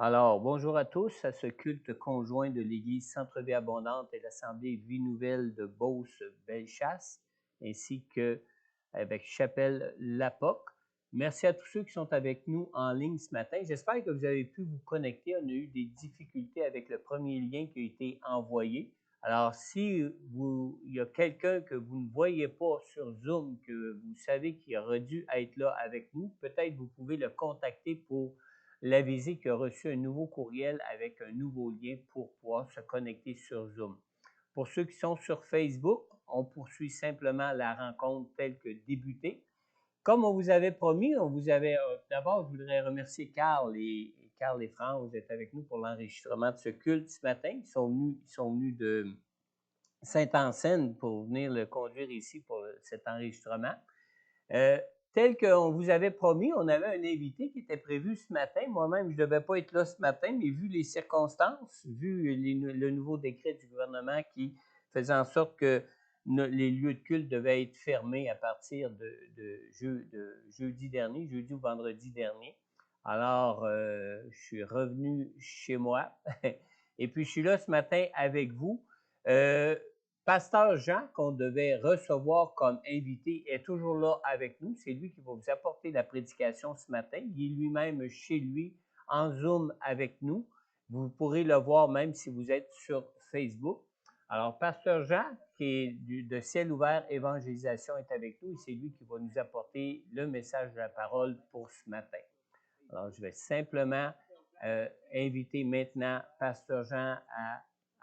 Alors, bonjour à tous à ce culte conjoint de l'Église Centre-Vie Abondante et l'Assemblée Vie Nouvelle de Beauce-Bellechasse, ainsi qu'avec Chapelle Lapoc. Merci à tous ceux qui sont avec nous en ligne ce matin. J'espère que vous avez pu vous connecter. On a eu des difficultés avec le premier lien qui a été envoyé. Alors, si il y a quelqu'un que vous ne voyez pas sur Zoom, que vous savez qu'il aurait dû être là avec nous, peut-être vous pouvez le contacter pour l'aviser qu'il a reçu un nouveau courriel avec un nouveau lien pour pouvoir se connecter sur Zoom. Pour ceux qui sont sur Facebook, on poursuit simplement la rencontre telle que débutée. Comme on vous avait promis, d'abord, je voudrais remercier Carl et Franck, vous êtes avec nous pour l'enregistrement de ce culte ce matin. Ils sont venus de Saint-Anselme pour venir le conduire ici pour cet enregistrement. Tel qu'on vous avait promis, on avait un invité qui était prévu ce matin. Moi-même, je ne devais pas être là ce matin, mais vu les circonstances, vu le nouveau décret du gouvernement qui faisait en sorte que les lieux de culte devaient être fermés à partir de jeudi ou vendredi dernier. Alors, je suis revenu chez moi et puis je suis là ce matin avec vous. Pasteur Jean, qu'on devait recevoir comme invité, est toujours là avec nous. C'est lui qui va vous apporter la prédication ce matin. Il est lui-même chez lui, en Zoom avec nous. Vous pourrez le voir même si vous êtes sur Facebook. Alors, Pasteur Jean, qui est de Ciel ouvert Évangélisation, est avec nous et c'est lui qui va nous apporter le message de la parole pour ce matin. Alors, je vais simplement inviter maintenant Pasteur Jean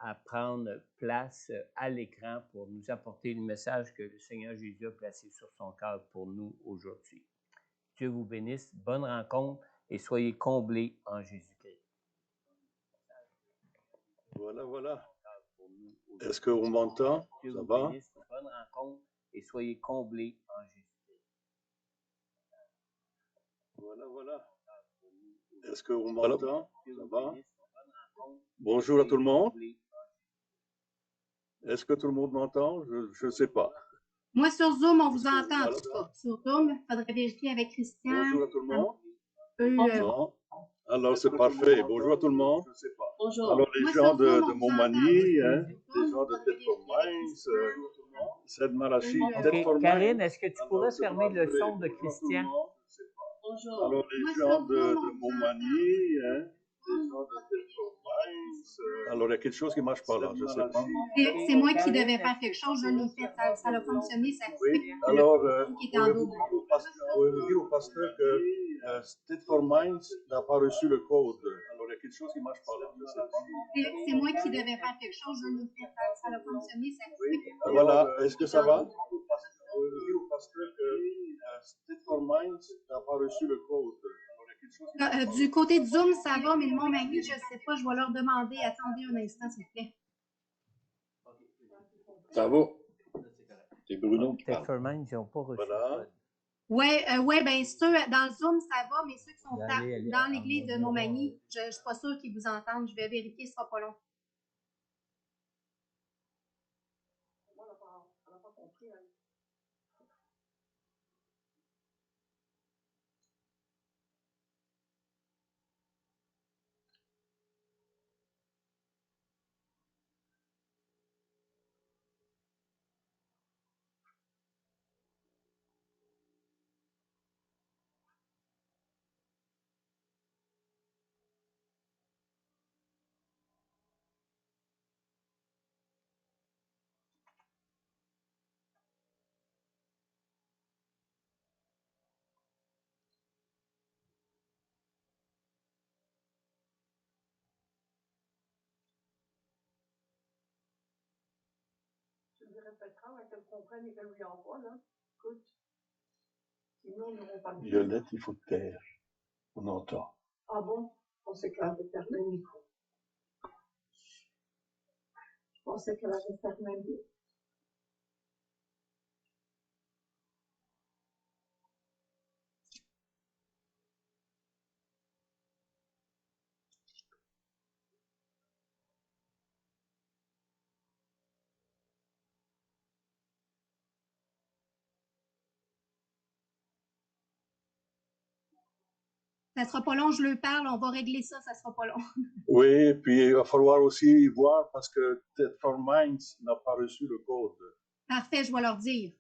à prendre place à l'écran pour nous apporter le message que le Seigneur Jésus a placé sur son cœur pour nous aujourd'hui. Dieu vous bénisse, bonne rencontre et soyez comblés en Jésus-Christ. Voilà. Est-ce qu'on m'entend? Dieu Ça vous va? bénisse, bonne rencontre et soyez comblés en Jésus-Christ. Voilà. Est-ce qu'on m'entend? Ça va? Bonjour à tout le monde. Est-ce que tout le monde m'entend? Je ne sais pas. Moi, sur Zoom, on vous entend en tout cas. Sur Zoom, il faudrait vérifier avec Christian. Bonjour à tout le monde. Non. Alors, c'est parfait. Bonjour à tout le monde. Bonjour. Alors, les gens de Montmagny, les gens de Tête-Mines, Cède Marachi, OK. Karine, est-ce que tu pourrais fermer le son de Christian? Bonjour. Alors, les gens de Montmagny, les gens de Tête-Mines. Alors, il y a quelque chose qui ne marche pas là, je ne sais pas. C'est moi qui devais faire quelque chose, je l'ai fait, ça a fonctionné, ça Oui, alors, pouvez-vous dire au pasteur que State for Minds n'a pas reçu le code. Alors, il y a quelque chose qui ne marche pas là, je ne sais pas. C'est moi qui devais faire quelque chose, je l'ai fait, ça a fonctionné, ça Voilà, est-ce que ça va? Pouvez-vous dire au pasteur que State for Minds n'a pas reçu le code. Du côté de Zoom, ça va, mais de Montmagny, je ne sais pas, je vais leur demander. Attendez un instant, s'il vous plaît. Ça va? C'est Bruno qui parle. Tête-for-Mind, ils n'ont pas reçu Voilà. le code. Oui, bien sûr, dans le Zoom, ça va, mais ceux qui sont Allez, dans l'église de Montmagny, je ne suis pas sûre qu'ils vous entendent. Je vais vérifier, ce ne sera pas long. Je dirais peut-être qu'elles comprennent et qu'elles ne lui envoient, là. Écoute. Sinon, ils n'auront pas de vie. Violette, il faut te taire. On entend. Ah bon? Je pensais qu'elle avait fermé le micro. Je pensais qu'elle avait fermé le micro. Ça sera pas long, je leur parle, on va régler ça, ça sera pas long. Oui, puis il va falloir aussi voir parce que Ted for Minds n'a pas reçu le code. Parfait, je vais leur dire.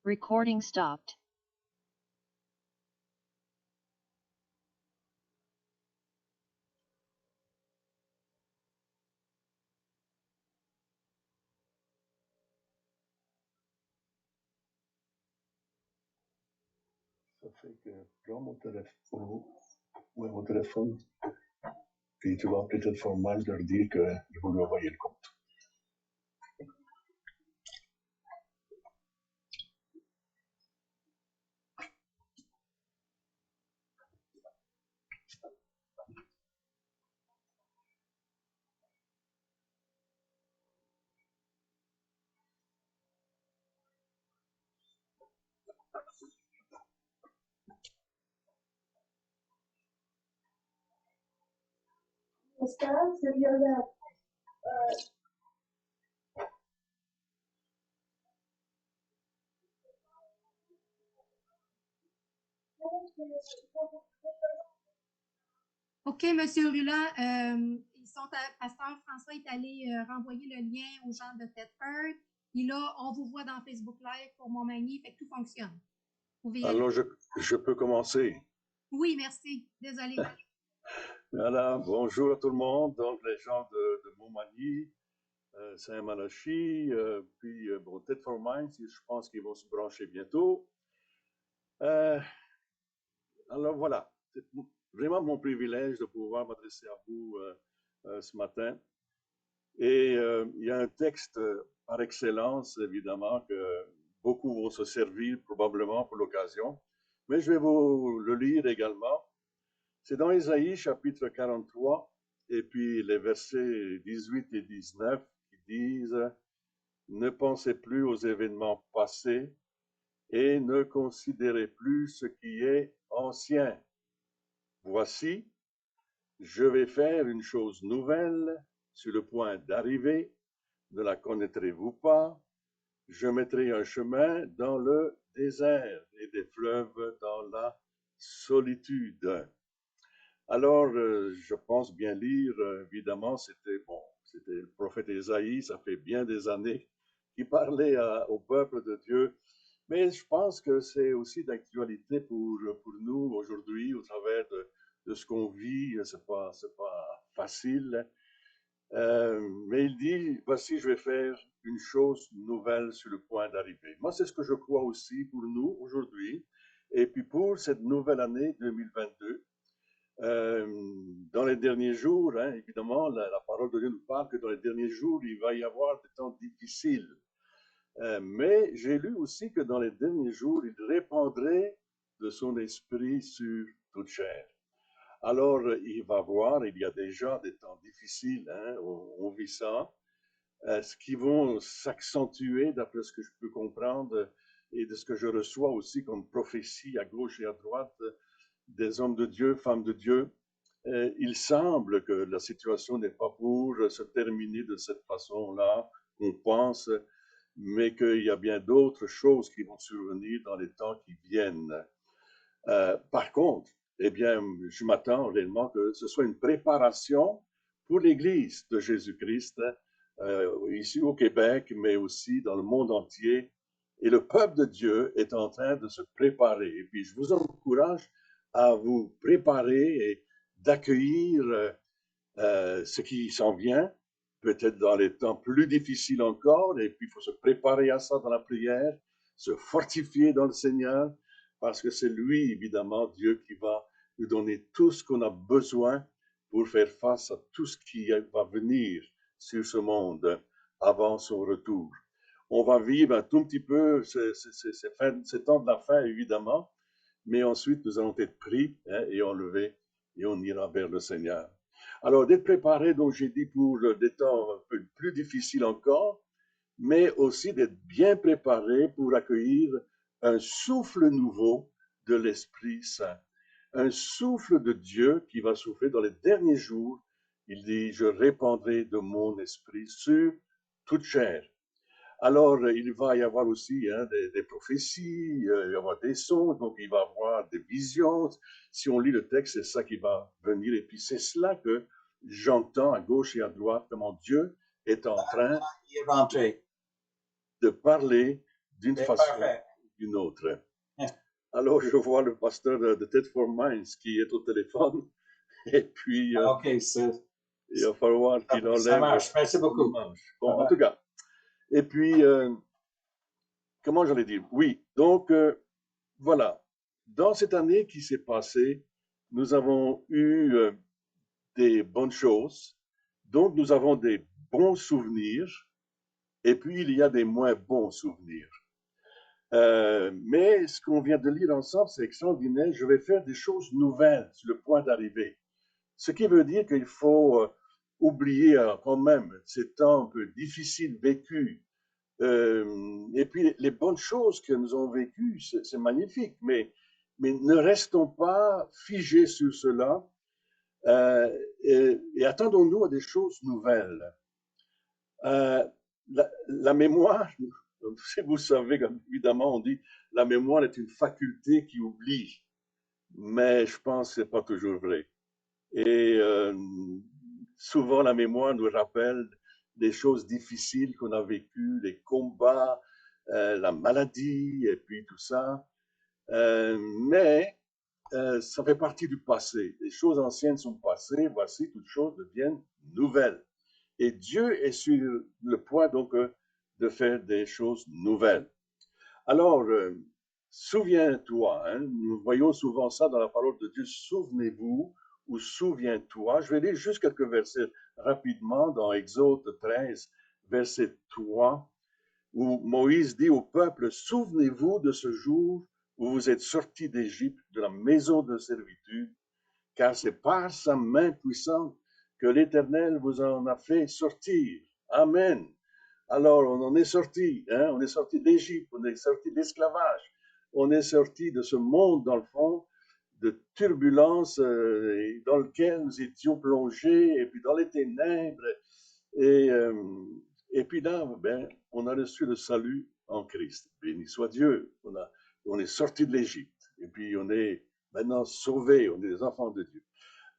Recording stopped. Ça fait que prends mon téléphone, puis tu vas appeler Ted for Minds leur dire qu'ils vont lui envoyer le code. OK, Monsieur Rulin, Pasteur François est allé renvoyer le lien aux gens de Ted Earth. Et là, on vous voit dans Facebook Live pour Montmagny, fait que tout fonctionne. Alors, je peux commencer. Oui, merci. Désolée. Voilà, bonjour à tout le monde. Donc, les gens de Montmagny, Saint-Malachie, puis bon, Ted for Minds, je pense qu'ils vont se brancher bientôt. Alors voilà, c'est vraiment mon privilège de pouvoir m'adresser à vous ce matin. Et il y a un texte par excellence, évidemment, que beaucoup vont se servir probablement pour l'occasion, mais je vais vous le lire également. C'est dans Ésaïe chapitre 43, et puis les versets 18 et 19 qui disent « Ne pensez plus aux événements passés et ne considérez plus ce qui est ancien. Voici, je vais faire une chose nouvelle sur le point d'arriver. Ne la connaîtrez-vous pas? Je mettrai un chemin dans le désert et des fleuves dans la solitude. » Alors, je pense bien lire, évidemment, c'était le prophète Ésaïe, ça fait bien des années qu'il parlait au peuple de Dieu. Mais je pense que c'est aussi d'actualité pour nous aujourd'hui, au travers de ce qu'on vit. C'est pas facile. Mais il dit, voici, je vais faire une chose nouvelle sur le point d'arriver. Moi, c'est ce que je crois aussi pour nous aujourd'hui. Et puis pour cette nouvelle année 2022, dans les derniers jours, hein, évidemment, la parole de Dieu nous parle que dans les derniers jours, il va y avoir des temps difficiles. Mais j'ai lu aussi que dans les derniers jours, il répandrait de son esprit sur toute chair. Alors, il va voir, il y a déjà des temps difficiles, hein, on vit ça, ce qui vont s'accentuer d'après ce que je peux comprendre et de ce que je reçois aussi comme prophétie à gauche et à droite des hommes de Dieu, femmes de Dieu. Il semble que la situation n'est pas pour se terminer de cette façon-là, on pense, mais qu'il y a bien d'autres choses qui vont survenir dans les temps qui viennent. Par contre, eh bien, je m'attends réellement que ce soit une préparation pour l'Église de Jésus-Christ, ici au Québec, mais aussi dans le monde entier. Et le peuple de Dieu est en train de se préparer. Et puis, je vous encourage à vous préparer et d'accueillir ce qui s'en vient, peut-être dans les temps plus difficiles encore, et puis il faut se préparer à ça dans la prière, se fortifier dans le Seigneur, parce que c'est lui, évidemment, Dieu qui va nous donner tout ce qu'on a besoin pour faire face à tout ce qui va venir sur ce monde avant son retour. On va vivre un tout petit peu ces temps de la fin, évidemment, mais ensuite nous allons être pris et enlevés, et on ira vers le Seigneur. Alors, d'être préparé, donc j'ai dit, pour des temps un peu plus difficiles encore, mais aussi d'être bien préparé pour accueillir un souffle nouveau de l'Esprit Saint. Un souffle de Dieu qui va souffler dans les derniers jours. Il dit, je répandrai de mon esprit sur toute chair. Alors, il va y avoir aussi des prophéties, il va y avoir des sons, donc il va y avoir des visions. Si on lit le texte, c'est ça qui va venir. Et puis, c'est cela que j'entends à gauche et à droite, comment Dieu est en train de parler d'une façon ou d'une autre. Alors, je vois le pasteur de Ted for Minds qui est au téléphone. Et puis, il va falloir qu'il enlève. Ça marche, merci beaucoup. Bon, en tout cas. Et puis, comment j'allais dire? Oui, donc, voilà. Dans cette année qui s'est passée, nous avons eu des bonnes choses. Donc, nous avons des bons souvenirs. Et puis, il y a des moins bons souvenirs. Mais ce qu'on vient de lire ensemble, c'est extraordinaire. Je vais faire des choses nouvelles sur le point d'arriver. Ce qui veut dire qu'il faut oublier quand même ces temps un peu difficiles vécus. Et puis les bonnes choses que nous avons vécues, c'est magnifique, mais ne restons pas figés sur cela et attendons-nous à des choses nouvelles. La mémoire, vous savez, évidemment, on dit la mémoire est une faculté qui oublie, mais je pense que ce n'est pas toujours vrai. Et souvent, la mémoire nous rappelle des choses difficiles qu'on a vécues, les combats, la maladie, et puis tout ça. Mais ça fait partie du passé. Les choses anciennes sont passées, voici, toutes choses deviennent nouvelles. Et Dieu est sur le point, donc, de faire des choses nouvelles. Alors, souviens-toi, hein, nous voyons souvent ça dans la parole de Dieu, souvenez-vous, ou souviens-toi. Je vais lire juste quelques versets rapidement dans Exode 13, verset 3, où Moïse dit au peuple, souvenez-vous de ce jour où vous êtes sortis d'Égypte, de la maison de servitude, car c'est par sa main puissante que l'Éternel vous en a fait sortir. Amen. Alors, on en est sorti, hein? On est sorti d'Égypte, on est sorti de l'esclavage, on est sorti de ce monde, dans le fond, de turbulences dans lequel nous étions plongés, et puis dans les ténèbres. Et puis là, ben, on a reçu le salut en Christ. Béni soit Dieu. On est sorti de l'Égypte. Et puis on est maintenant sauvés, on est des enfants de Dieu.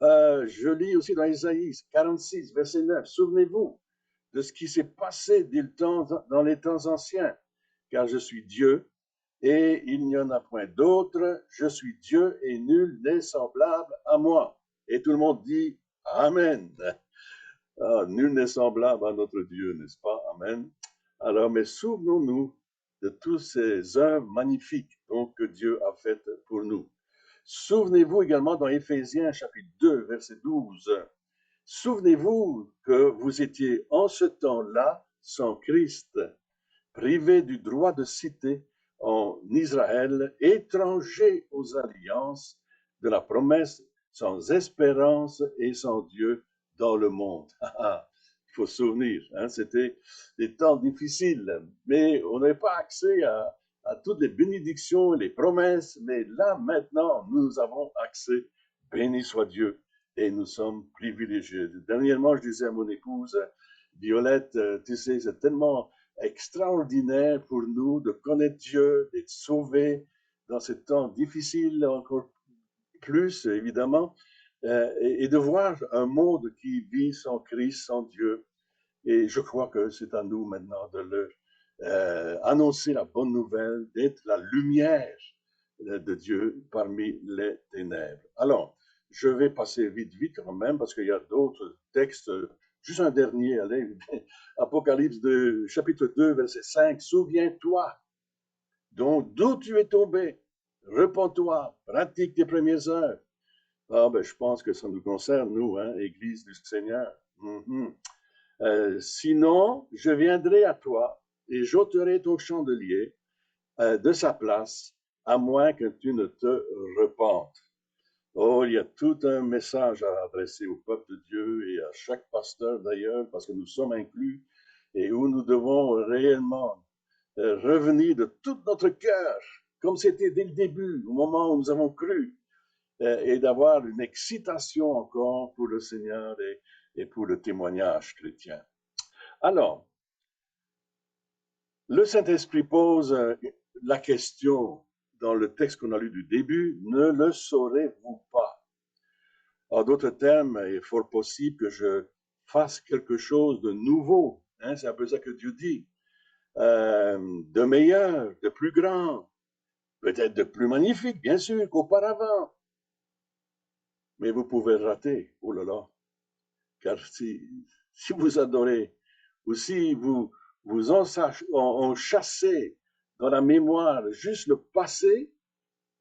Je lis aussi dans Isaïe 46, verset 9. Souvenez-vous de ce qui s'est passé dans les temps anciens, car je suis Dieu et il n'y en a point d'autre. Je suis Dieu et nul n'est semblable à moi. Et tout le monde dit Amen. Ah, nul n'est semblable à notre Dieu, n'est-ce pas? Amen. Alors, mais souvenons-nous de toutes ces œuvres magnifiques donc, que Dieu a faites pour nous. Souvenez-vous également dans Éphésiens chapitre 2, verset 12. Souvenez-vous que vous étiez en ce temps-là sans Christ, privés du droit de cité en Israël, étrangers aux alliances de la promesse, sans espérance et sans Dieu dans le monde. Il faut se souvenir, hein, c'était des temps difficiles, mais on n'avait pas accès à toutes les bénédictions et les promesses, mais là, maintenant, nous avons accès, béni soit Dieu, et nous sommes privilégiés. Dernièrement, je disais à mon épouse, Violette, tu sais, c'est tellement extraordinaire pour nous de connaître Dieu, d'être sauvés dans ce temps difficile, encore plus, évidemment, et de voir un monde qui vit sans Christ, sans Dieu. Et je crois que c'est à nous maintenant de leur annoncer la bonne nouvelle, d'être la lumière de Dieu parmi les ténèbres. Alors, je vais passer vite quand même, parce qu'il y a d'autres textes. Juste un dernier, allez, Apocalypse chapitre 2, verset 5. Souviens-toi donc d'où tu es tombé, repens-toi, pratique tes premières œuvres. Ah, ben, je pense que ça nous concerne, nous, hein, Église du Seigneur. Sinon, je viendrai à toi et j'ôterai ton chandelier de sa place, à moins que tu ne te repentes. Oh, il y a tout un message à adresser au peuple de Dieu et à chaque pasteur d'ailleurs, parce que nous sommes inclus, et où nous devons réellement revenir de tout notre cœur, comme c'était dès le début, au moment où nous avons cru, et d'avoir une excitation encore pour le Seigneur et, et pour le témoignage chrétien. Alors, Le Saint-Esprit pose la question dans le texte qu'on a lu du début, ne le saurez-vous pas? En d'autres termes, il est fort possible que je fasse quelque chose de nouveau. Hein, c'est un peu ça que Dieu dit. De meilleur, de plus grand, peut-être de plus magnifique, bien sûr, qu'auparavant. Mais vous pouvez rater, oh là là, car si vous adorez, ou si vous en chassez dans la mémoire juste le passé,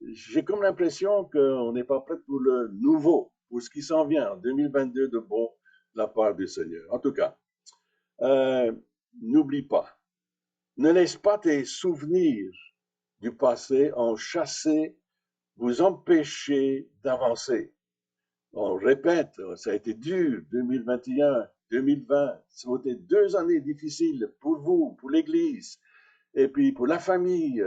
j'ai comme l'impression qu'on n'est pas prêt pour le nouveau, pour ce qui s'en vient en 2022 de bon de la part du Seigneur. En tout cas, n'oublie pas, ne laisse pas tes souvenirs du passé en chasser, vous empêcher d'avancer. On répète, ça a été dur, 2021, 2020, ça a été 2 années difficiles pour vous, pour l'Église, et puis pour la famille.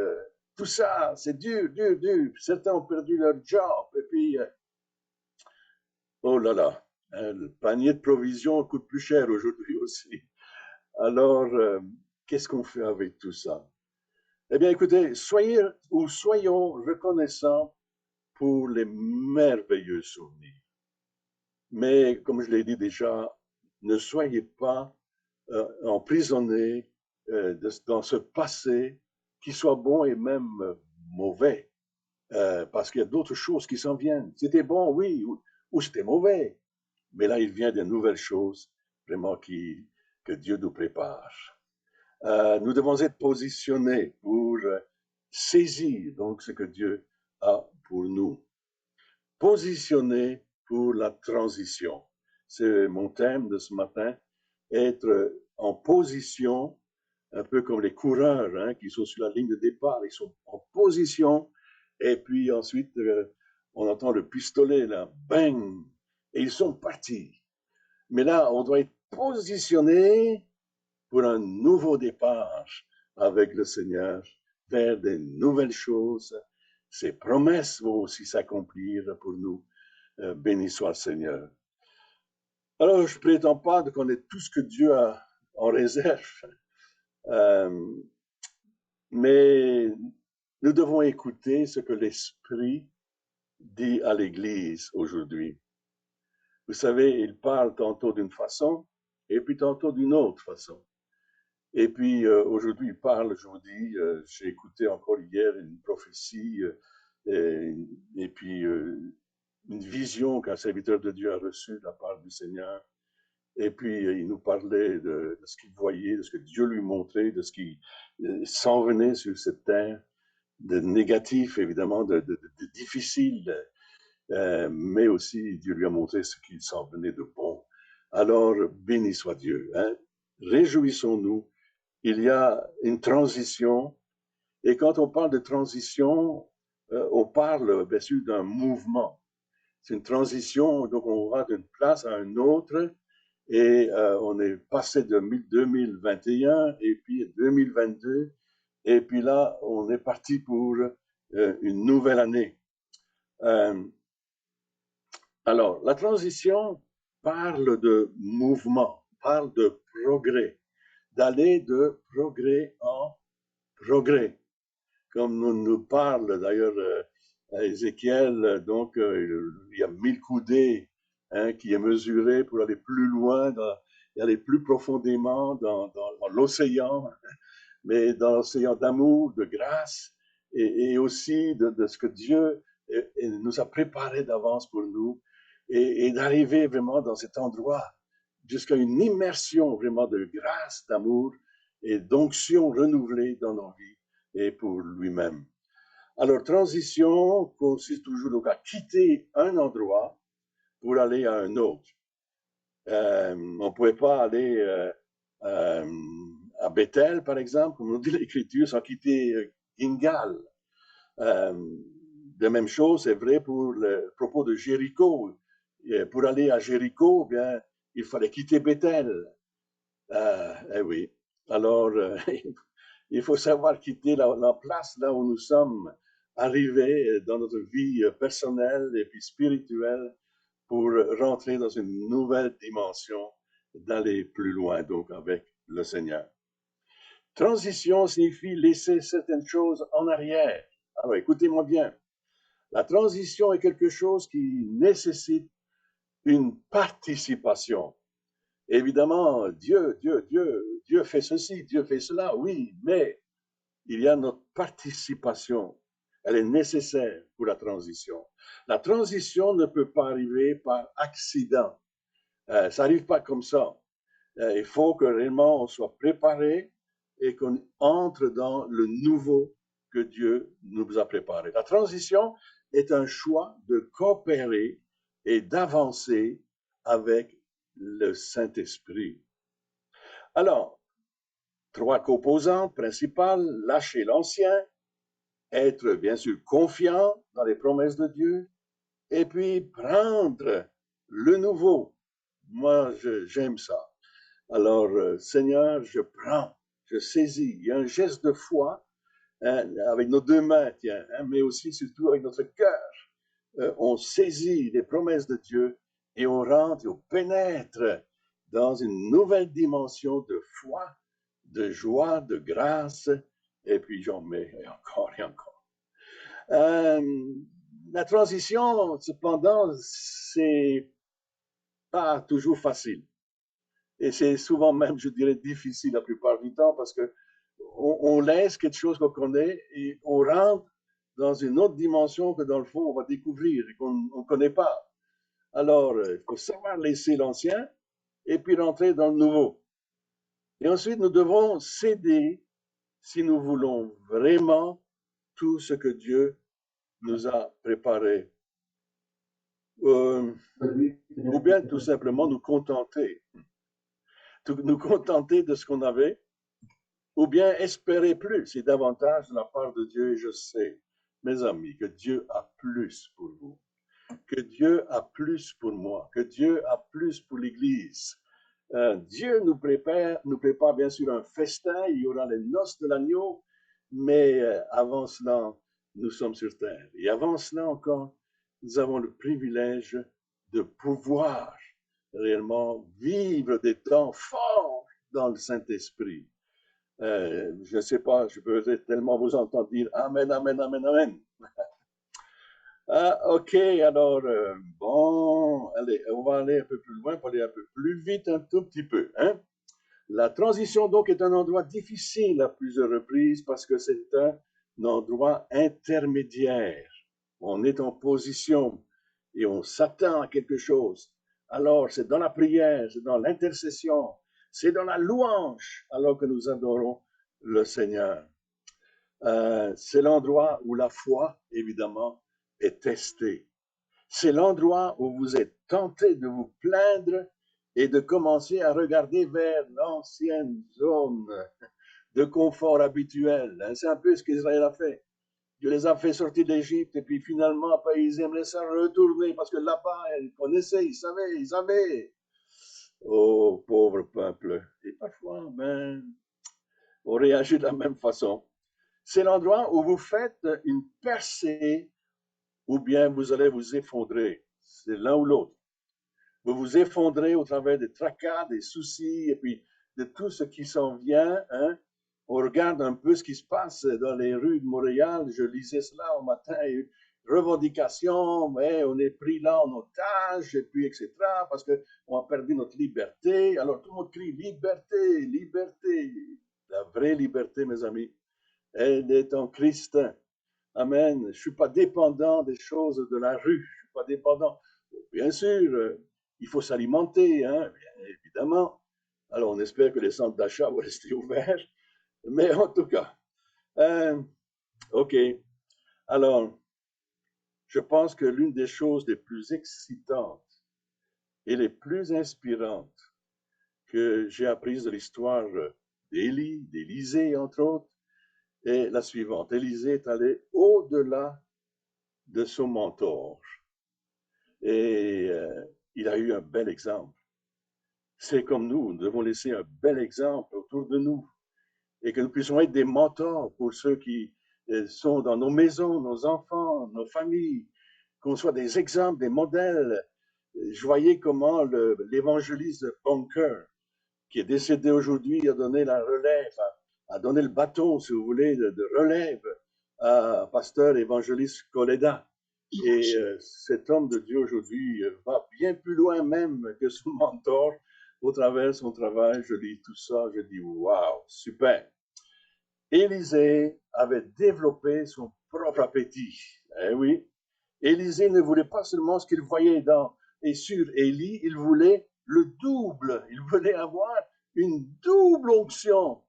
Tout ça, c'est dur, dur, dur. Certains ont perdu leur job, et puis, oh là là, le panier de provisions coûte plus cher aujourd'hui aussi. Alors, qu'est-ce qu'on fait avec tout ça? Eh bien, écoutez, soyons reconnaissants pour les merveilleux souvenirs. Mais, comme je l'ai dit déjà, ne soyez pas emprisonnés dans ce passé qui soit bon et même mauvais, parce qu'il y a d'autres choses qui s'en viennent. C'était bon, oui, ou c'était mauvais, mais là, il vient de nouvelles choses vraiment que Dieu nous prépare. Nous devons être positionnés pour saisir donc ce que Dieu a pour nous. Positionnés pour la transition. C'est mon thème de ce matin, être en position, un peu comme les coureurs hein, qui sont sur la ligne de départ, ils sont en position, et puis ensuite, on entend le pistolet, là, bang, et ils sont partis. Mais là, on doit être positionné pour un nouveau départ avec le Seigneur, vers de nouvelles choses. Ses promesses vont aussi s'accomplir pour nous. Béni soit le Seigneur. Alors, je ne prétends pas de connaître tout ce que Dieu a en réserve, mais nous devons écouter ce que l'Esprit dit à l'Église aujourd'hui. Vous savez, il parle tantôt d'une façon et puis tantôt d'une autre façon. Et puis aujourd'hui, il parle, je vous dis, j'ai écouté encore hier une prophétie et puis une vision qu'un serviteur de Dieu a reçue de la part du Seigneur. Et puis il nous parlait de ce qu'il voyait, de ce que Dieu lui montrait, de ce qui s'en venait sur cette terre, de négatif évidemment, de difficile, mais aussi Dieu lui a montré ce qu'il s'en venait de bon. Alors béni soit Dieu, hein? Réjouissons-nous. Il y a une transition, et quand on parle de transition, on parle bien sûr d'un mouvement. C'est une transition, donc on va d'une place à une autre, et on est passé de 2021 et puis 2022, et puis là, on est parti pour une nouvelle année. Alors, la transition parle de mouvement, parle de progrès, d'aller de progrès en progrès, comme nous parle d'ailleurs Ézéchiel. Donc, il y a 1000 coudées hein, qui est mesuré pour aller plus loin, et aller plus profondément dans l'océan, mais dans l'océan d'amour, de grâce, et aussi de ce que Dieu nous a préparé d'avance pour nous, et d'arriver vraiment dans cet endroit jusqu'à une immersion vraiment de grâce, d'amour et d'onction renouvelée dans nos vies et pour lui-même. Alors, transition consiste toujours donc à quitter un endroit pour aller à un autre. On ne pouvait pas aller à Bethel, par exemple, comme nous dit l'Écriture, sans quitter Gilgal. De même chose, c'est vrai pour le propos de Jéricho. Et pour aller à Jéricho, bien, il fallait quitter Bethel. Eh oui. Alors, il faut savoir quitter la place là où nous sommes arrivés dans notre vie personnelle et puis spirituelle pour rentrer dans une nouvelle dimension, d'aller plus loin donc avec le Seigneur. Transition signifie laisser certaines choses en arrière. Alors, écoutez-moi bien. La transition est quelque chose qui nécessite une participation. Évidemment, Dieu fait ceci, Dieu fait cela, oui, mais il y a notre participation. Elle est nécessaire pour la transition. La transition ne peut pas arriver par accident. Ça n'arrive pas comme ça. Il faut que réellement on soit préparé et qu'on entre dans le nouveau que Dieu nous a préparé. La transition est un choix de coopérer et d'avancer avec le Saint-Esprit. Alors, 3 composantes principales: lâcher l'ancien, être bien sûr confiant dans les promesses de Dieu, et puis prendre le nouveau. Moi, j'aime ça. Alors, Seigneur, je prends, je saisis. Il y a un geste de foi, hein, avec nos 2 mains, tiens, hein, mais aussi surtout avec notre cœur. On saisit les promesses de Dieu et on rentre et on pénètre dans une nouvelle dimension de foi, de joie, de grâce, et puis j'en mets encore et encore. La transition, cependant, c'est pas toujours facile. Et c'est souvent même, je dirais, difficile la plupart du temps parce que on laisse quelque chose qu'on connaît et on rentre dans une autre dimension que dans le fond on va découvrir et qu'on ne connaît pas. Alors, il faut savoir laisser l'ancien et puis rentrer dans le nouveau. Et ensuite, nous devons céder si nous voulons vraiment tout ce que Dieu nous a préparé. Ou bien tout simplement nous contenter de ce qu'on avait, ou bien espérer plus et davantage de la part de Dieu. Et je sais, mes amis, que Dieu a plus pour vous, que Dieu a plus pour moi, que Dieu a plus pour l'Église. Dieu nous prépare bien sûr un festin, il y aura les noces de l'agneau, mais avant cela, nous sommes sur terre. Et avant cela encore, nous avons le privilège de pouvoir réellement vivre des temps forts dans le Saint-Esprit. Je ne sais pas, je peux tellement vous entendre dire Amen, Amen, Amen, Amen. Ok, alors, bon, allez, on va aller un peu plus loin, pour aller un peu plus vite, un tout petit peu. Hein? La transition, donc, est un endroit difficile à plusieurs reprises parce que c'est un endroit intermédiaire. On est en position et on s'attend à quelque chose. Alors, c'est dans la prière, c'est dans l'intercession, c'est dans la louange, alors que nous adorons le Seigneur. C'est l'endroit où la foi, évidemment, est testée. C'est l'endroit où vous êtes tenté de vous plaindre et de commencer à regarder vers l'ancienne zone de confort habituel. C'est un peu ce qu'Israël a fait. Dieu les a fait sortir d'Égypte et puis finalement, après, ils aimeraient ça retourner parce que là-bas, ils connaissaient, ils savaient. Oh, pauvre peuple. Et parfois, on réagit de la même façon. C'est l'endroit où vous faites une percée ou bien vous allez vous effondrer. C'est l'un ou l'autre. Vous vous effondrez au travers des tracas, des soucis et puis de tout ce qui s'en vient. Hein. On regarde un peu ce qui se passe dans les rues de Montréal. Je lisais cela au matin. Revendication, mais on est pris là en otage, et puis etc. parce qu'on a perdu notre liberté. Alors tout le monde crie liberté, liberté. La vraie liberté, mes amis, elle est en Christ. Amen. Je ne suis pas dépendant des choses de la rue. Je ne suis pas dépendant. Bien sûr, il faut s'alimenter, hein, bien évidemment. Alors, on espère que les centres d'achat vont rester ouverts. Mais en tout cas, OK. Alors, je pense que l'une des choses les plus excitantes et les plus inspirantes que j'ai apprises de l'histoire d'Élie, d'Élisée, entre autres, est la suivante. Élisée est allé au-delà de son mentor. Et il a eu un bel exemple. C'est comme nous devons laisser un bel exemple autour de nous et que nous puissions être des mentors pour ceux qui sont dans nos maisons, nos enfants, nos familles, qu'on soit des exemples, des modèles. Je voyais comment l'évangéliste Bunker, qui est décédé aujourd'hui, a donné la relève a donné le bâton, si vous voulez, de relève à pasteur évangéliste Coleda. Et cet homme de Dieu aujourd'hui va bien plus loin même que son mentor au travers de son travail. Je lis tout ça, je dis waouh, super. Élisée avait développé son propre appétit. Eh oui, Élisée ne voulait pas seulement ce qu'il voyait dans et sur Élie, il voulait le double. Il voulait avoir une double onction.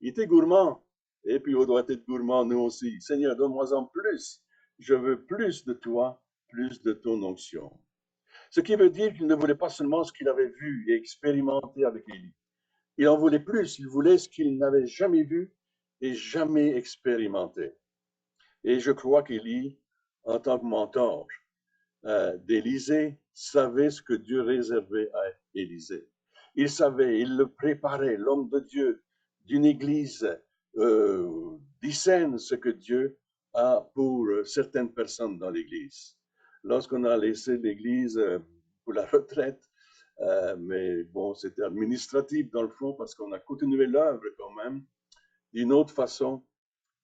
Il était gourmand. Et puis, on doit être gourmand, nous aussi. Seigneur, donne-moi en plus. Je veux plus de toi, plus de ton onction. Ce qui veut dire qu'il ne voulait pas seulement ce qu'il avait vu et expérimenté avec Élie. Il en voulait plus. Il voulait ce qu'il n'avait jamais vu et jamais expérimenté. Et je crois qu'Élie, en tant que mentor d'Élisée, savait ce que Dieu réservait à Élisée. Il savait, il le préparait, l'homme de Dieu d'une église discerne ce que Dieu a pour certaines personnes dans l'église. Lorsqu'on a laissé l'église pour la retraite, mais bon, c'était administratif dans le fond parce qu'on a continué l'œuvre quand même d'une autre façon.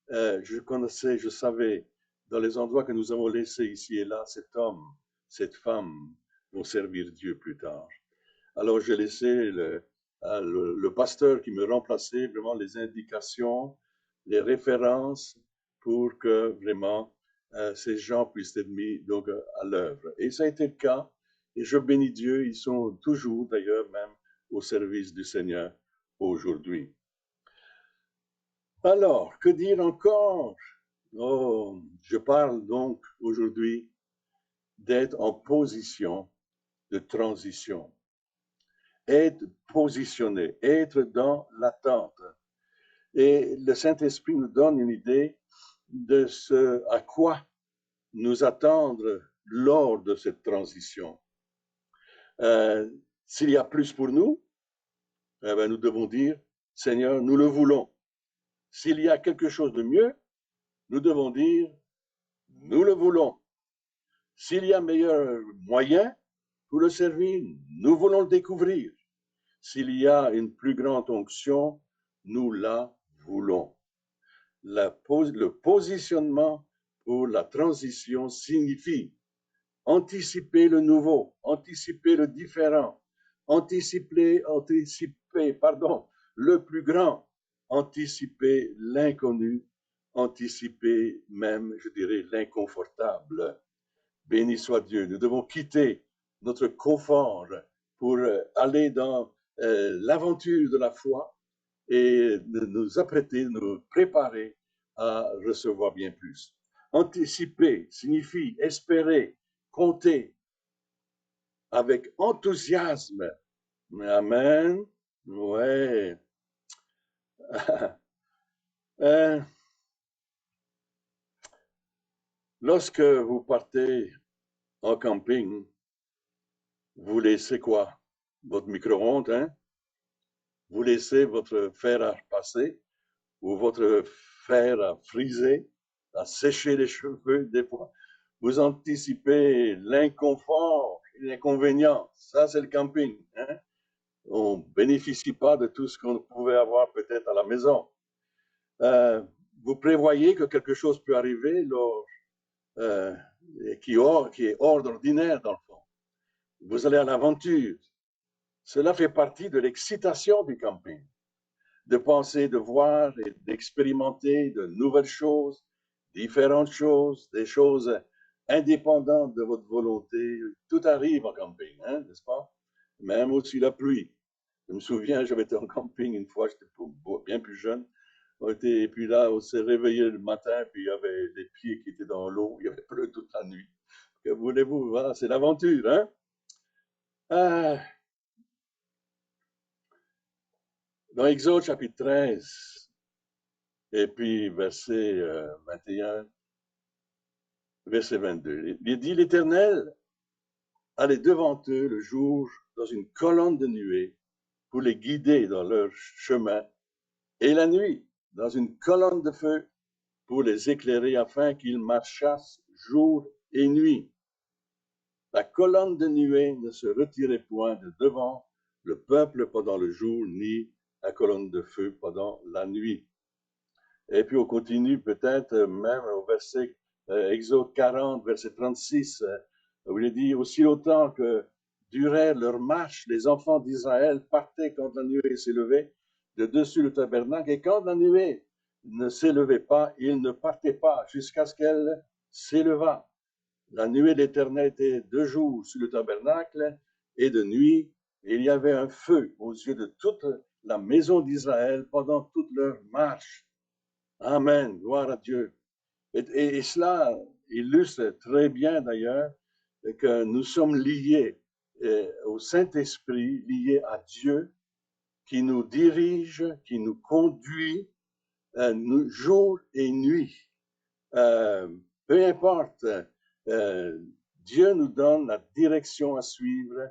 Je connaissais, je savais, dans les endroits que nous avons laissés ici et là, cet homme, cette femme vont servir Dieu plus tard. Alors j'ai laissé le pasteur qui me remplaçait vraiment les indications, les références pour que vraiment ces gens puissent être mis donc, à l'œuvre. Et ça a été le cas. Et je bénis Dieu, ils sont toujours d'ailleurs même au service du Seigneur aujourd'hui. Alors, que dire encore? Oh, je parle donc aujourd'hui d'être en position de transition. Être positionné, être dans l'attente. Et le Saint-Esprit nous donne une idée de ce à quoi nous attendre lors de cette transition. S'il y a plus pour nous, eh bien, nous devons dire, Seigneur, nous le voulons. S'il y a quelque chose de mieux, nous devons dire, nous le voulons. S'il y a meilleur moyen pour le servir, nous voulons le découvrir. S'il y a une plus grande onction, nous la voulons. Le positionnement pour la transition signifie anticiper le nouveau, anticiper le différent, anticiper le plus grand, anticiper l'inconnu, anticiper même, je dirais, l'inconfortable. Béni soit Dieu. Nous devons quitter notre confort pour aller dans l'aventure de la foi et nous apprêter, nous préparer à recevoir bien plus. Anticiper signifie espérer, compter avec enthousiasme. Amen. Ouais. Lorsque vous partez en camping, vous laissez quoi? Votre micro-ondes, hein? Vous laissez votre fer à repasser ou votre fer à friser, à sécher les cheveux des fois. Vous anticipez l'inconfort, l'inconvénient. Ça, c'est le camping. Hein? On ne bénéficie pas de tout ce qu'on pouvait avoir peut-être à la maison. Vous prévoyez que quelque chose peut arriver qui est hors d'ordinaire dans le fond. Vous allez à l'aventure. Cela fait partie de l'excitation du camping, de penser, de voir et d'expérimenter de nouvelles choses, différentes choses, des choses indépendantes de votre volonté. Tout arrive en camping, hein, n'est-ce pas? Même aussi la pluie. Je me souviens, j'avais été en camping une fois, j'étais bien plus jeune. Et puis là, on s'est réveillé le matin, puis il y avait les pieds qui étaient dans l'eau, il y avait plu toute la nuit. Que voulez-vous? Voilà, c'est l'aventure, hein? Dans Exode chapitre 13, et puis verset 21, verset 22, il dit, l'Éternel allait devant eux le jour dans une colonne de nuée pour les guider dans leur chemin, et la nuit dans une colonne de feu pour les éclairer afin qu'ils marchassent jour et nuit. La colonne de nuée ne se retirait point de devant le peuple pendant le jour ni la colonne de feu pendant la nuit. Et puis on continue peut-être même au verset Exode 40, verset 36, où il est dit, aussi longtemps que durait leur marche, les enfants d'Israël partaient quand la nuée s'élevait de dessus le tabernacle, et quand la nuée ne s'élevait pas, ils ne partaient pas jusqu'à ce qu'elle s'élevât. La nuée de l'Éternel était de jour sur le tabernacle et de nuit, et il y avait un feu aux yeux de toute la maison d'Israël pendant toute leur marche. Amen, gloire à Dieu. Et cela illustre très bien d'ailleurs que nous sommes liés au Saint-Esprit, liés à Dieu, qui nous dirige, qui nous conduit jour et nuit. Peu importe, Dieu nous donne la direction à suivre.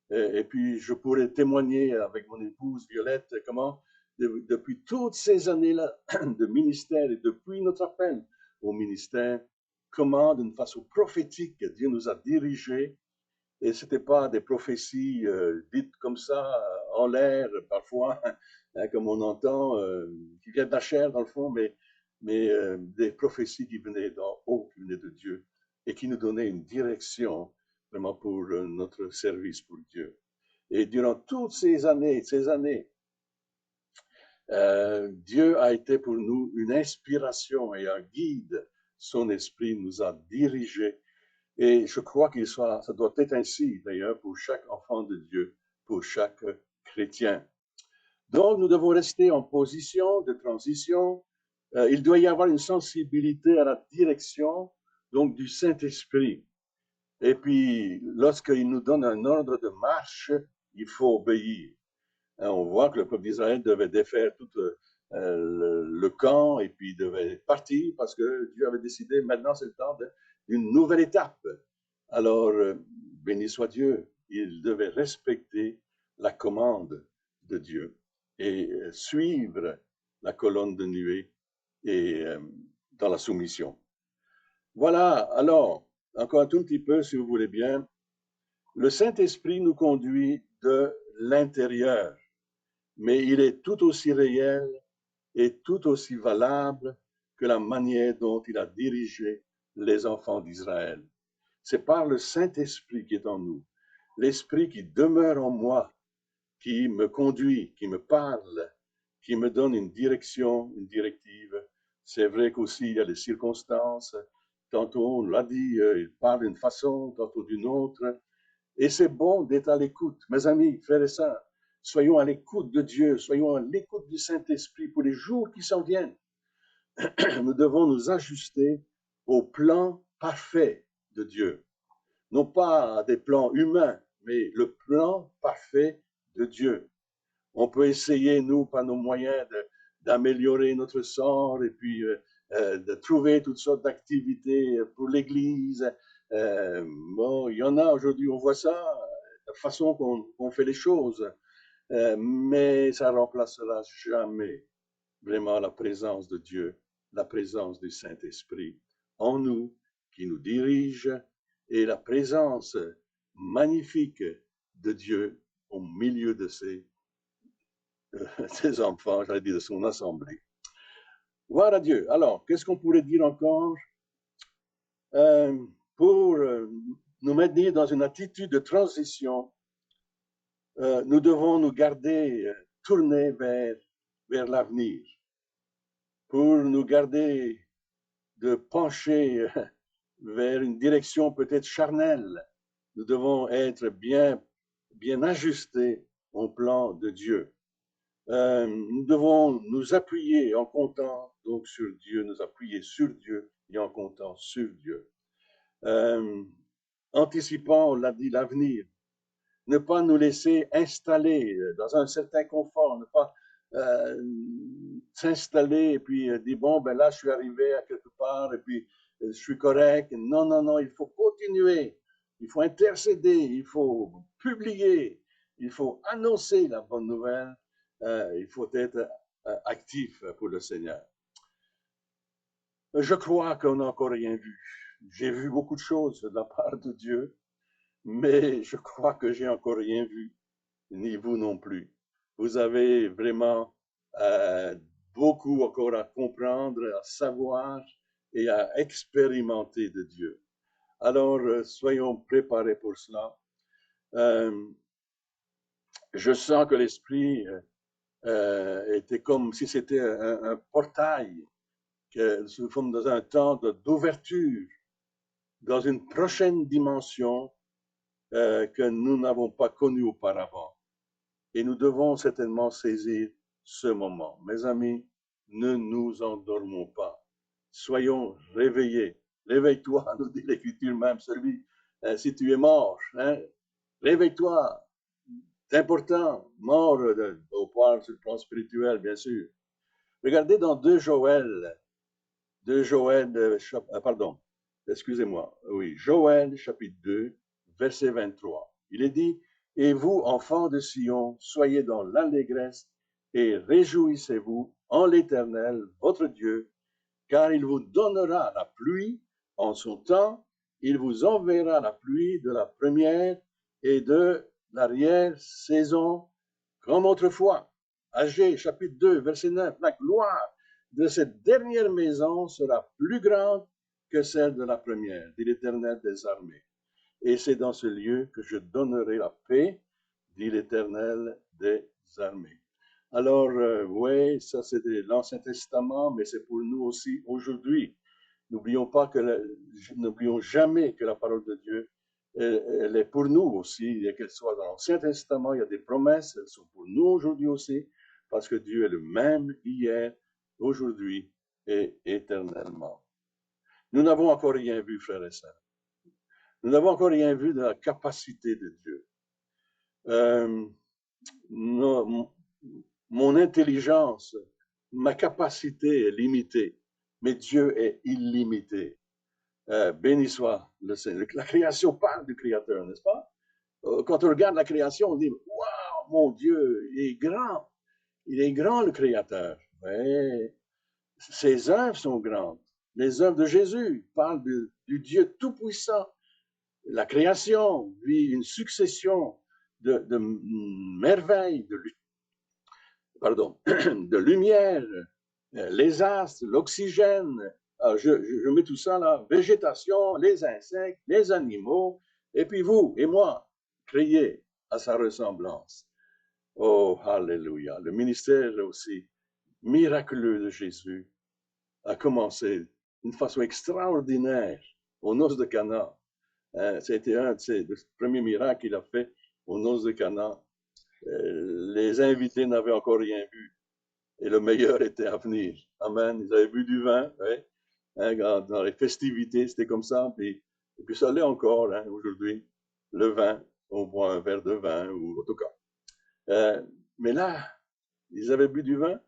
Et puis, je pourrais témoigner avec mon épouse Violette comment, depuis toutes ces années-là de ministère et depuis notre appel au ministère, comment, d'une façon prophétique, Dieu nous a dirigés. Et ce n'était pas des prophéties dites comme ça, en l'air, parfois, hein, comme on entend, qui viennent de la chair, dans le fond, mais des prophéties qui venaient d'en haut, qui venaient de Dieu, et qui nous donnaient une direction, vraiment, pour notre service pour Dieu. Et durant toutes ces années, Dieu a été pour nous une inspiration et un guide. Son esprit nous a dirigés. Et je crois ça doit être ainsi, d'ailleurs, pour chaque enfant de Dieu, pour chaque chrétien. Donc, nous devons rester en position de transition. Il doit y avoir une sensibilité à la direction, donc, du Saint-Esprit. Et puis, lorsqu'il nous donne un ordre de marche, il faut obéir. On voit que le peuple d'Israël devait défaire tout le camp et puis devait partir parce que Dieu avait décidé, maintenant c'est le temps d'une nouvelle étape. Alors, béni soit Dieu, il devait respecter la commande de Dieu et suivre la colonne de nuée et dans la soumission. Voilà, alors, encore un tout petit peu, si vous voulez bien, le Saint-Esprit nous conduit de l'intérieur, mais il est tout aussi réel et tout aussi valable que la manière dont il a dirigé les enfants d'Israël. C'est par le Saint-Esprit qui est en nous, l'Esprit qui demeure en moi, qui me conduit, qui me parle, qui me donne une direction, une directive. C'est vrai qu'aussi il y a des circonstances. Tantôt, on l'a dit, il parle d'une façon, tantôt d'une autre. Et c'est bon d'être à l'écoute. Mes amis, frères et sœurs, soyons à l'écoute de Dieu, soyons à l'écoute du Saint-Esprit pour les jours qui s'en viennent. Nous devons nous ajuster au plan parfait de Dieu. Non pas à des plans humains, mais le plan parfait de Dieu. On peut essayer, nous, par nos moyens, d'améliorer notre sort et puis de trouver toutes sortes d'activités pour l'Église. Bon, il y en a aujourd'hui, on voit ça, la façon qu'on fait les choses, mais ça ne remplacera jamais vraiment la présence de Dieu, la présence du Saint-Esprit en nous, qui nous dirige, et la présence magnifique de Dieu au milieu de ses enfants, j'allais dire de son assemblée. Voilà Dieu. Alors, qu'est-ce qu'on pourrait dire encore pour nous maintenir dans une attitude de transition? Nous devons nous garder tournés vers l'avenir. Pour nous garder de pencher vers une direction peut-être charnelle, nous devons être bien ajustés au plan de Dieu. Nous devons nous appuyer en comptant donc sur Dieu, nous appuyer sur Dieu et en comptant sur Dieu. Anticipant, on l'a dit, l'avenir. Ne pas nous laisser installer dans un certain confort, ne pas s'installer et puis dire, bon, ben là, je suis arrivé à quelque part et puis je suis correct. Non, non, non, il faut continuer, il faut intercéder, il faut publier, il faut annoncer la bonne nouvelle, il faut être actif pour le Seigneur. Je crois qu'on n'a encore rien vu. J'ai vu beaucoup de choses de la part de Dieu, mais je crois que j'ai encore rien vu, ni vous non plus. vous avez vraiment beaucoup encore à comprendre, à savoir et à expérimenter de Dieu. Alors, soyons préparés pour cela. Je sens que l'Esprit était comme si c'était un portail, que nous sommes dans un temps d'ouverture, dans une prochaine dimension que nous n'avons pas connue auparavant. Et nous devons certainement saisir ce moment. Mes amis, ne nous endormons pas. Soyons réveillés. Réveille-toi, nous dit l'Écriture même, celui, si tu es mort, hein, réveille-toi. C'est important, mort au point sur le plan spirituel, bien sûr. Regardez dans 2 Joël, pardon, excusez-moi, oui, Joël chapitre 2, verset 23. Il est dit, « Et vous, enfants de Sion, soyez dans l'allégresse et réjouissez-vous en l'Éternel, votre Dieu, car il vous donnera la pluie en son temps, il vous enverra la pluie de la première et de l'arrière-saison comme autrefois. » Agé, chapitre 2, verset 9, la gloire de cette dernière maison sera plus grande que celle de la première, dit l'Éternel des armées. Et c'est dans ce lieu que je donnerai la paix, dit l'Éternel des armées. Alors, oui, ça c'est de l'Ancien Testament, mais c'est pour nous aussi aujourd'hui. N'oublions jamais que la parole de Dieu, elle est pour nous aussi, et qu'elle soit dans l'Ancien Testament, il y a des promesses, elles sont pour nous aujourd'hui aussi, parce que Dieu est le même hier, aujourd'hui et éternellement. Nous n'avons encore rien vu, frères et sœurs. Nous n'avons encore rien vu de la capacité de Dieu. Mon intelligence, ma capacité est limitée, mais Dieu est illimité. Béni soit le Seigneur. La création parle du Créateur, n'est-ce pas? Quand on regarde la création, on dit, waouh, mon Dieu, il est grand. Il est grand, le Créateur. Mais ses œuvres sont grandes. Les œuvres de Jésus parlent du Dieu Tout-Puissant. La création vit une succession de merveilles, de lumière, les astres, l'oxygène. Je mets tout ça là, végétation, les insectes, les animaux, et puis vous et moi, créés à sa ressemblance. Oh, alléluia. Le ministère aussi miraculeux de Jésus a commencé d'une façon extraordinaire aux noces de Cana. C'était un de ses premiers miracles qu'il a fait aux noces de Cana. Les invités n'avaient encore rien vu et le meilleur était à venir. Amen. Ils avaient bu du vin, ouais. Hein, dans les festivités, c'était comme ça. Et puis ça l'est encore hein, aujourd'hui. Le vin, on boit un verre de vin, ou en tout cas. Mais là, ils avaient bu du vin,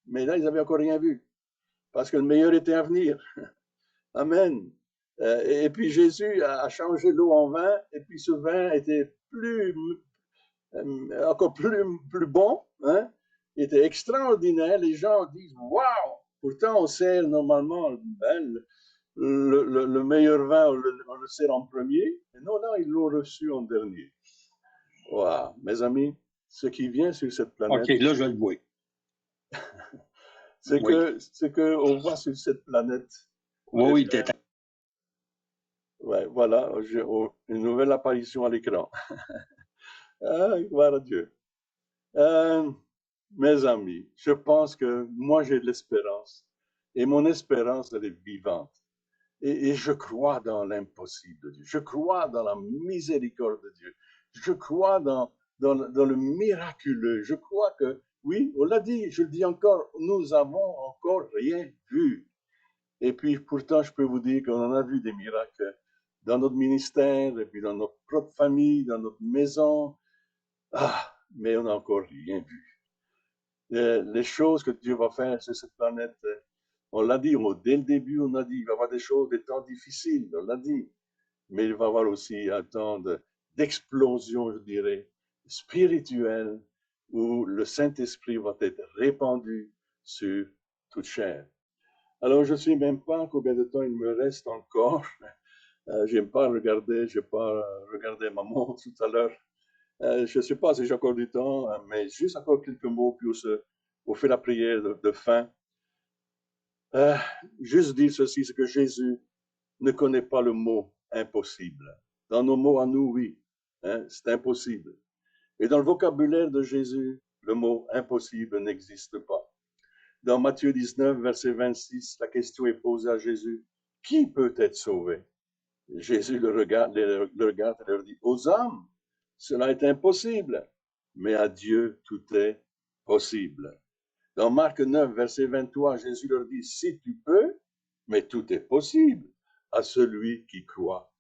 mais là, ils n'avaient encore rien vu. Parce que le meilleur était à venir. Amen. Et puis Jésus a changé l'eau en vin, et puis ce vin était encore plus bon, hein? Il était extraordinaire. Les gens disent waouh! Pourtant, on sert normalement le meilleur vin, on le sert en premier. Mais non, non, ils l'ont reçu en dernier. Waouh! Mes amis, ce qui vient sur cette planète. OK, là, je le vois. C'est qu'on voit sur cette planète. Oui, ouais, voilà, une nouvelle apparition à l'écran. Gloire à Dieu. Mes amis, je pense que moi j'ai de l'espérance et mon espérance elle est vivante et je crois dans l'impossible de Dieu, je crois dans la miséricorde de Dieu, je crois dans le miraculeux, je crois que oui, on l'a dit, je le dis encore, nous avons encore rien vu et puis pourtant je peux vous dire qu'on en a vu des miracles dans notre ministère et puis dans notre propre famille, dans notre maison, mais on n'a encore rien vu. Les choses que Dieu va faire sur cette planète, on l'a dit, dès le début, on a dit, il va y avoir des choses, des temps difficiles, on l'a dit, mais il va y avoir aussi un temps d'explosion, je dirais, spirituelle, où le Saint-Esprit va être répandu sur toute chair. Alors, je ne sais même pas combien de temps il me reste encore. J'ai pas regardé ma montre tout à l'heure. Je ne sais pas si j'ai encore du temps, mais juste encore quelques mots, puis on fait la prière de fin. Juste dire ceci, c'est que Jésus ne connaît pas le mot impossible. Dans nos mots à nous, oui, hein, c'est impossible. Et dans le vocabulaire de Jésus, le mot impossible n'existe pas. Dans Matthieu 19, verset 26, la question est posée à Jésus, qui peut être sauvé? Jésus le regarde et leur dit, aux hommes, cela est impossible, mais à Dieu, tout est possible. Dans Marc 9, verset 23, Jésus leur dit, si tu peux, mais tout est possible à celui qui croit.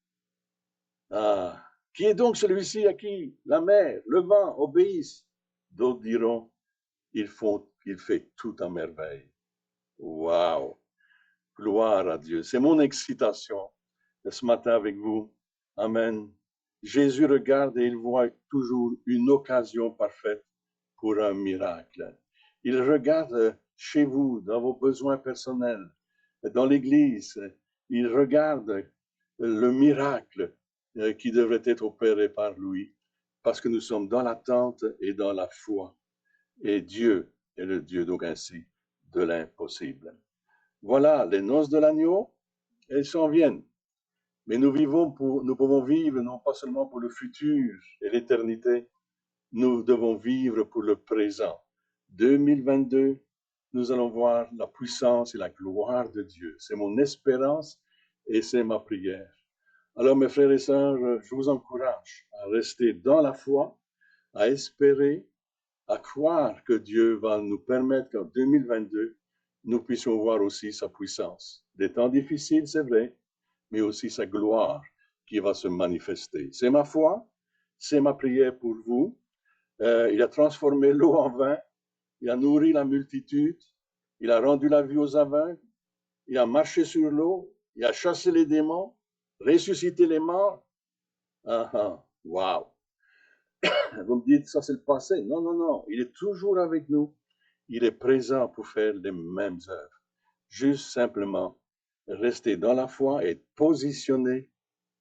Ah, qui est donc celui-ci à qui la mer, le vent obéissent? D'autres diront, il fait tout en merveille. Waouh! Gloire à Dieu. C'est mon excitation de ce matin avec vous. Amen. Jésus regarde et il voit toujours une occasion parfaite pour un miracle. Il regarde chez vous, dans vos besoins personnels, dans l'Église. Il regarde le miracle qui devrait être opéré par lui, parce que nous sommes dans l'attente et dans la foi. Et Dieu est le Dieu, donc ainsi, de l'impossible. Voilà, les noces de l'agneau, elles s'en viennent. Mais nous pouvons vivre non pas seulement pour le futur et l'éternité, nous devons vivre pour le présent. 2022, nous allons voir la puissance et la gloire de Dieu. C'est mon espérance et c'est ma prière. Alors, mes frères et sœurs, je vous encourage à rester dans la foi, à espérer, à croire que Dieu va nous permettre qu'en 2022, nous puissions voir aussi sa puissance. Des temps difficiles, c'est vrai, mais aussi sa gloire qui va se manifester. C'est ma foi, c'est ma prière pour vous. Il a transformé l'eau en vin, il a nourri la multitude, il a rendu la vue aux aveugles, il a marché sur l'eau, il a chassé les démons, ressuscité les morts. Wow! Vous me dites, ça c'est le passé. Non, non, non, il est toujours avec nous. Il est présent pour faire les mêmes œuvres. Juste simplement rester dans la foi, être positionné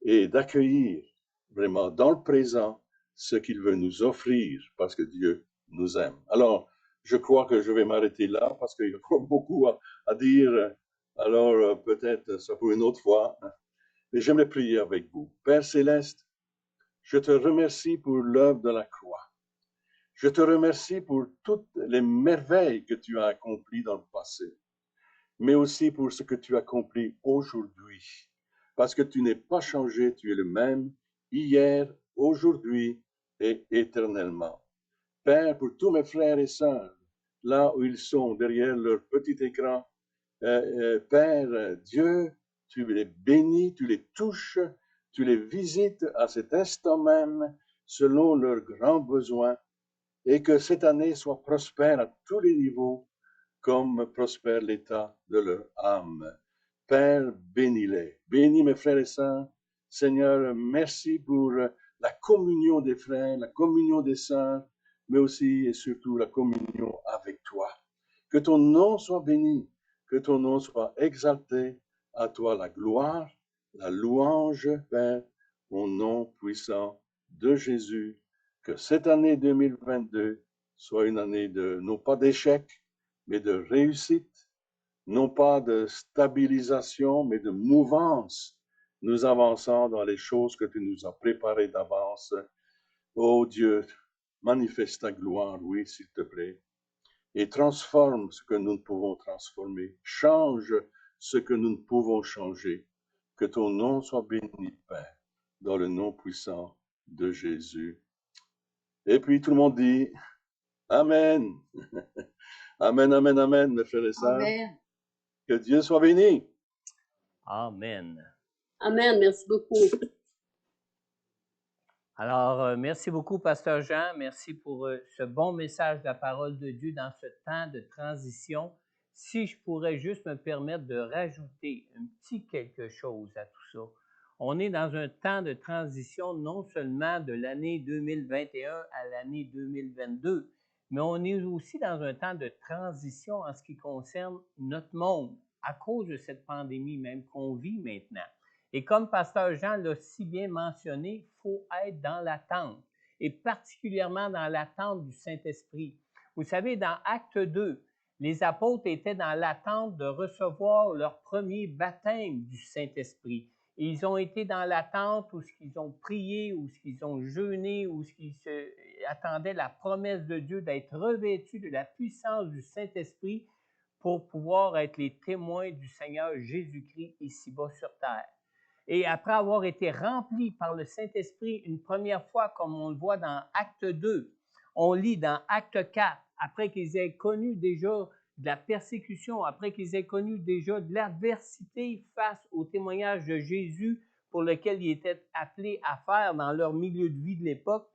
et d'accueillir vraiment dans le présent ce qu'il veut nous offrir parce que Dieu nous aime. Alors, je crois que je vais m'arrêter là parce qu'il y a encore beaucoup à dire. Alors, peut-être ça pour une autre fois. Mais j'aimerais prier avec vous. Père Céleste, je te remercie pour l'œuvre de la croix. Je te remercie pour toutes les merveilles que tu as accomplies dans le passé, mais aussi pour ce que tu accomplis aujourd'hui. Parce que tu n'es pas changé, tu es le même hier, aujourd'hui et éternellement. Père, pour tous mes frères et sœurs, là où ils sont, derrière leur petit écran, Père, Dieu, tu les bénis, tu les touches, tu les visites à cet instant même, selon leurs grands besoins, et que cette année soit prospère à tous les niveaux, comme prospère l'état de leur âme. Père, bénis-les. Bénis mes frères et sœurs. Seigneur, merci pour la communion des frères, la communion des sœurs, mais aussi et surtout la communion avec toi. Que ton nom soit béni, que ton nom soit exalté. À toi la gloire, la louange, Père, au nom puissant de Jésus. Que cette année 2022 soit une année de, non pas d'échec, mais de réussite, non pas de stabilisation, mais de mouvance. Nous avançons dans les choses que tu nous as préparées d'avance. Oh Dieu, manifeste ta gloire, oui, s'il te plaît, et transforme ce que nous ne pouvons transformer. Change ce que nous ne pouvons changer. Que ton nom soit béni, Père, dans le nom puissant de Jésus. Et puis tout le monde dit Amen. Amen, amen, amen, mes frères et sœurs. Amen. Que Dieu soit béni. Amen. Amen. Merci beaucoup. Alors, merci beaucoup, Pasteur Jean. Merci pour ce bon message de la parole de Dieu dans ce temps de transition. Si je pourrais juste me permettre de rajouter un petit quelque chose à tout ça. On est dans un temps de transition non seulement de l'année 2021 à l'année 2022, mais on est aussi dans un temps de transition en ce qui concerne notre monde à cause de cette pandémie même qu'on vit maintenant. Et comme Pasteur Jean l'a si bien mentionné, il faut être dans l'attente. et particulièrement dans l'attente du Saint-Esprit. Vous savez, dans Acte 2, les apôtres étaient dans l'attente de recevoir leur premier baptême du Saint-Esprit. Ils ont été dans l'attente où ils ont prié, où ils ont jeûné, où ils attendaient la promesse de Dieu d'être revêtus de la puissance du Saint-Esprit pour pouvoir être les témoins du Seigneur Jésus-Christ ici-bas sur terre. Et après avoir été remplis par le Saint-Esprit une première fois, comme on le voit dans Acte 2, on lit dans Acte 4, après qu'ils aient connu déjà de la persécution, après qu'ils aient connu déjà de l'adversité face au témoignage de Jésus pour lequel ils étaient appelés à faire dans leur milieu de vie de l'époque.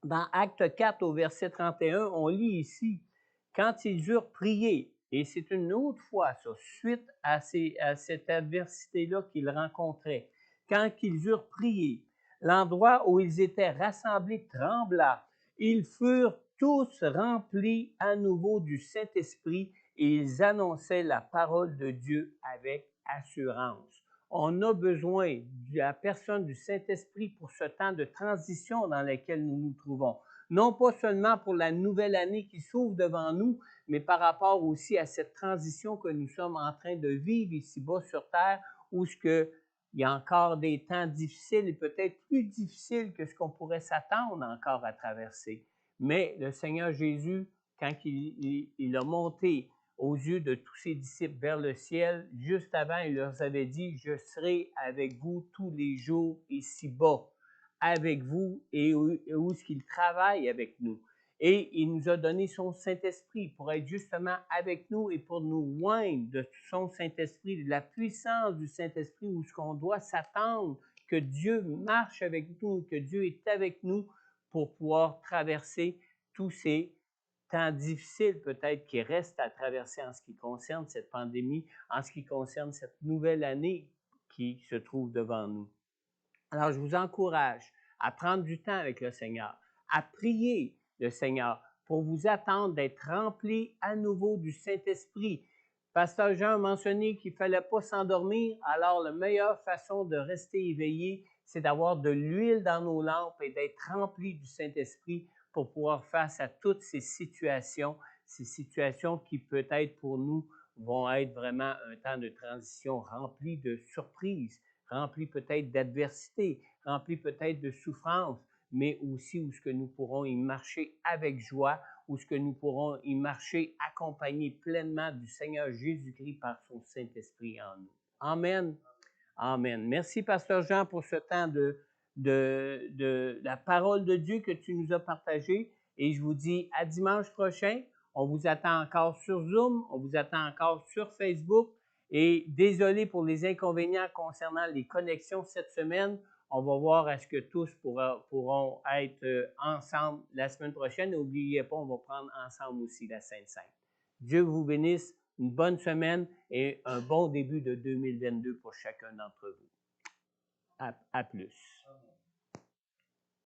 Dans Acte 4, au verset 31, on lit ici, « Quand ils eurent prié », et c'est une autre fois, ça, suite à cette adversité-là qu'ils rencontraient, « Quand ils eurent prié, l'endroit où ils étaient rassemblés trembla. Ils furent tous remplis à nouveau du Saint-Esprit et ils annonçaient la parole de Dieu avec assurance. » On a besoin de la personne du Saint-Esprit pour ce temps de transition dans lequel nous nous trouvons. Non pas seulement pour la nouvelle année qui s'ouvre devant nous, mais par rapport aussi à cette transition que nous sommes en train de vivre ici-bas sur Terre, où il y a encore des temps difficiles et peut-être plus difficiles que ce qu'on pourrait s'attendre encore à traverser. Mais le Seigneur Jésus, quand il a monté aux yeux de tous ses disciples vers le ciel, juste avant, il leur avait dit, « Je serai avec vous tous les jours ici-bas, avec vous et où est-ce qu'il travaille avec nous. » Et il nous a donné son Saint-Esprit pour être justement avec nous et pour nous oindre de son Saint-Esprit, de la puissance du Saint-Esprit, où ce qu'on doit s'attendre que Dieu marche avec nous, que Dieu est avec nous pour pouvoir traverser tous ces temps difficiles peut-être qui restent à traverser en ce qui concerne cette pandémie, en ce qui concerne cette nouvelle année qui se trouve devant nous. Alors, je vous encourage à prendre du temps avec le Seigneur, à prier le Seigneur pour vous attendre d'être remplis à nouveau du Saint-Esprit. Pasteur Jean a mentionné qu'il ne fallait pas s'endormir, alors la meilleure façon de rester éveillé, c'est d'avoir de l'huile dans nos lampes et d'être remplis du Saint-Esprit pour pouvoir faire face à toutes ces situations qui peut-être pour nous vont être vraiment un temps de transition rempli de surprises, rempli peut-être d'adversité, rempli peut-être de souffrance, mais aussi où ce que nous pourrons y marcher avec joie, où ce que nous pourrons y marcher accompagnés pleinement du Seigneur Jésus-Christ par son Saint-Esprit en nous. Amen. Amen. Merci, Pasteur Jean, pour ce temps de la parole de Dieu que tu nous as partagé. Et je vous dis à dimanche prochain. On vous attend encore sur Zoom, on vous attend encore sur Facebook. Et désolé pour les inconvénients concernant les connexions cette semaine. On va voir à ce que tous pourront être ensemble la semaine prochaine. N'oubliez pas, on va prendre ensemble aussi la Sainte-Sainte. Dieu vous bénisse, une bonne semaine et un bon début de 2022 pour chacun d'entre vous. À plus.